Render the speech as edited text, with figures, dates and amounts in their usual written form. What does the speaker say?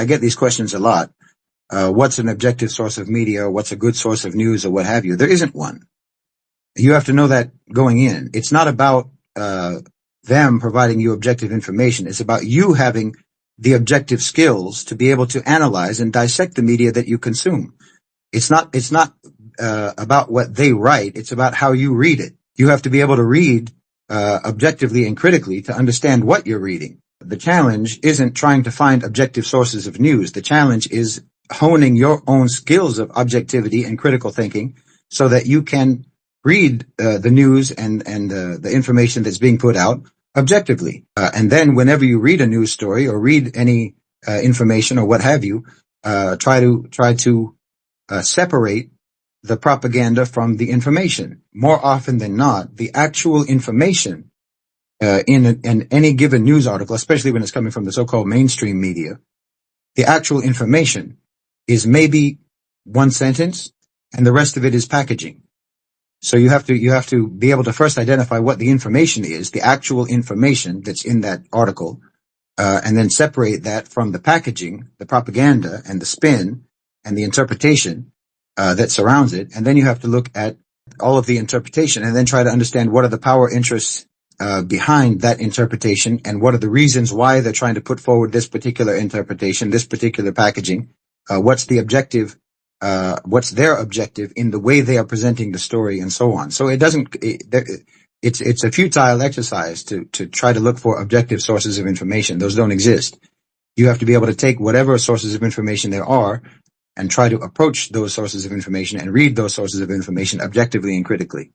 I get these questions a lot. What's an objective source of media? What's a good source of news, or what have you? There isn't one. You have to know that going in. It's not about them providing you objective information. It's about you having the objective skills to be able to analyze and dissect the media that you consume. It's not about what they write. It's about how you read it. You have to be able to read objectively and critically to understand what you're reading. The challenge isn't trying to find objective sources of news. The challenge is honing your own skills of objectivity and critical thinking so that you can read the news and the information that's being put out objectively. And then whenever you read a news story or read any information or what have you, try to separate the propaganda from the information. More often than not, the actual information in any given news article, especially when it's coming from the so-called mainstream media, the actual information is maybe one sentence and the rest of it is packaging. So you have to be able to first identify what the information is, the actual information that's in that article, and then separate that from the packaging, the propaganda and the spin and the interpretation that surrounds it. And then you have to look at all of the interpretation and then try to understand what are the power interests behind that interpretation and what are the reasons why they're trying to put forward this particular interpretation, this particular packaging. What's the objective? What's their objective in the way they are presenting the story and so on. So it's a futile exercise to try to look for objective sources of information. Those don't exist. You have to be able to take whatever sources of information there are and try to approach those sources of information and read those sources of information objectively and critically.